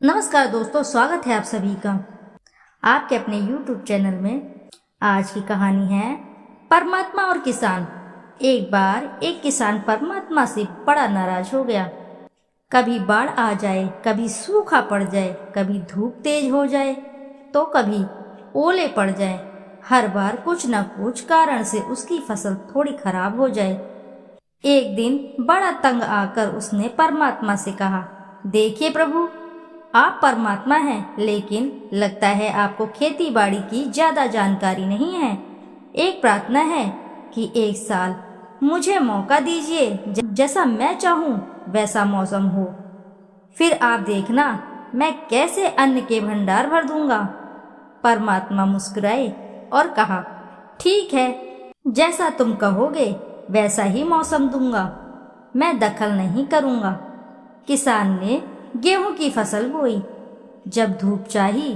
नमस्कार दोस्तों, स्वागत है आप सभी का आपके अपने YouTube चैनल में। आज की कहानी है परमात्मा और किसान। एक बार एक किसान परमात्मा से बड़ा नाराज हो गया। कभी बाढ़ आ जाए, कभी सूखा पड़ जाए, कभी धूप तेज हो जाए तो कभी ओले पड़ जाए। हर बार कुछ न कुछ कारण से उसकी फसल थोड़ी खराब हो जाए। एक दिन बड़ा तंग आकर उसने परमात्मा से कहा, देखिए प्रभु, आप परमात्मा हैं, लेकिन लगता है आपको खेती बाड़ी की ज्यादा जानकारी नहीं है। एक प्रार्थना है कि एक साल मुझे मौका दीजिए, जैसा मैं चाहूं वैसा मौसम हो। फिर आप देखना मैं कैसे अन्न के भंडार भर दूंगा। परमात्मा मुस्कुराए और कहा, ठीक है, जैसा तुम कहोगे वैसा ही मौसम दूंगा, मैं दखल नहीं करूंगा। किसान ने गेहूं की फसल बोई। जब धूप चाही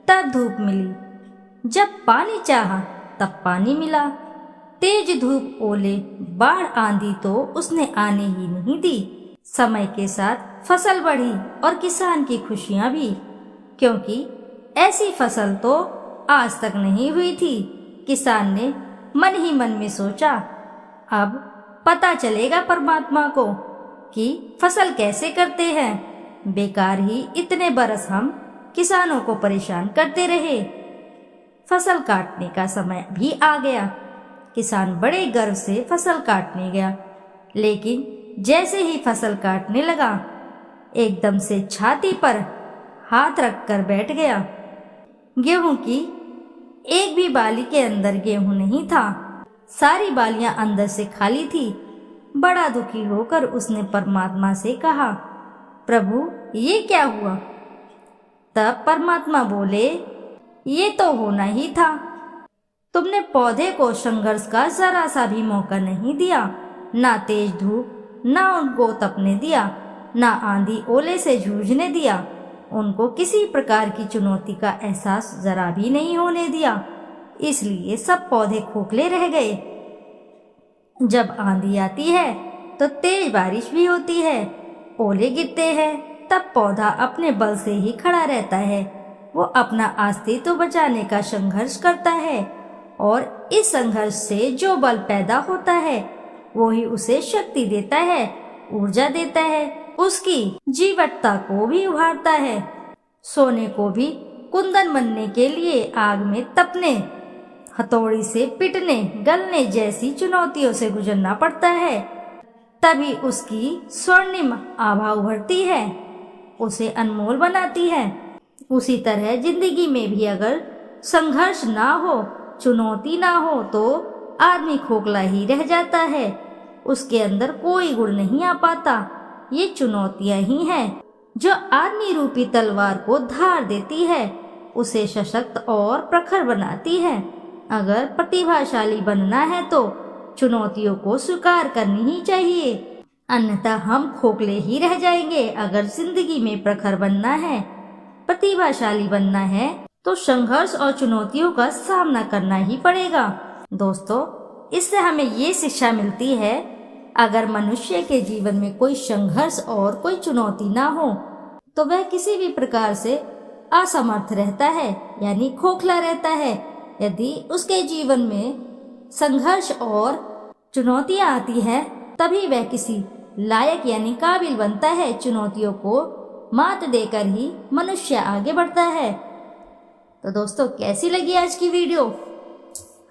तब धूप मिली, जब पानी चाहा तब पानी मिला। तेज धूप, ओले, बाढ़, आंधी तो उसने आने ही नहीं दी। समय के साथ फसल बढ़ी और किसान की खुशियां भी, क्योंकि ऐसी फसल तो आज तक नहीं हुई थी। किसान ने मन ही मन में सोचा, अब पता चलेगा परमात्मा को कि फसल कैसे करते हैं। बेकार ही इतने बरस हम किसानों को परेशान करते रहे। फसल काटने का समय भी आ गया। किसान बड़े गर्व से फसल काटने गया, लेकिन जैसे ही फसल काटने लगा, एकदम से छाती पर हाथ रखकर बैठ गया। गेहूं की एक भी बाली के अंदर गेहूं नहीं था। सारी बालियां अंदर से खाली थी। बड़ा दुखी होकर उसने परमात्मा से कहा, प्रभु, ये क्या हुआ? तब परमात्मा बोले, ये तो होना ही था। तुमने पौधे को संघर्ष का जरा सा भी मौका नहीं दिया। ना तेज धूप, ना उनको तपने दिया, ना आंधी ओले से जूझने दिया। उनको किसी प्रकार की चुनौती का एहसास जरा भी नहीं होने दिया। इसलिए सब पौधे खोखले रह गए। जब आंधी आती है तो तेज बारिश भी होती है, ओले गिरते हैं, तब पौधा अपने बल से ही खड़ा रहता है। वो अपना अस्तित्व बचाने का संघर्ष करता है, और इस संघर्ष से जो बल पैदा होता है वो ही उसे शक्ति देता है, ऊर्जा देता है, उसकी जीवटता को भी उभारता है। सोने को भी कुंदन बनने के लिए आग में तपने, हथौड़ी से पिटने, गलने जैसी चुनौतियों से गुजरना पड़ता है, तभी उसकी स्वर्णिम आभा उभरती है, उसे अनमोल बनाती है। उसी तरह जिंदगी में भी अगर संघर्ष ना हो, चुनौती ना हो, तो आदमी खोखला ही रह जाता है। उसके अंदर कोई गुण नहीं आ पाता। ये चुनौतियां ही हैं जो आदमी रूपी तलवार को धार देती है, उसे सशक्त और प्रखर बनाती है। अगर प्रतिभाशाली बनना है तो चुनौतियों को स्वीकार करनी ही चाहिए, अन्यथा हम खोखले ही रह जाएंगे। अगर जिंदगी में प्रखर बनना है, प्रतिभाशाली बनना है, तो संघर्ष और चुनौतियों का सामना करना ही पड़ेगा। दोस्तों, इससे हमें ये शिक्षा मिलती है, अगर मनुष्य के जीवन में कोई संघर्ष और कोई चुनौती ना हो तो वह किसी भी प्रकार से असमर्थ रहता है, यानी खोखला रहता है। यदि उसके जीवन में संघर्ष और चुनौतियां आती है, तभी वह किसी लायक यानी काबिल बनता है। चुनौतियों को मात देकर ही मनुष्य आगे बढ़ता है। तो दोस्तों, कैसी लगी आज की वीडियो?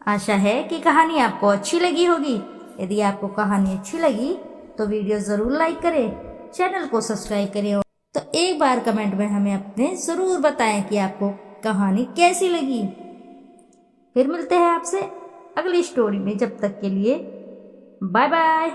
आशा है कि कहानी आपको अच्छी लगी होगी। यदि आपको कहानी अच्छी लगी तो वीडियो ज़रूर लाइक करें, चैनल को सब्सक्राइब करें, तो एक बार कमेंट में हमें अपने ज़रूर बताएं कि आपको कहानी कैसी लगी। फिर मिलते हैं आपसे अगली स्टोरी में। जब तक के लिए बाय बाय।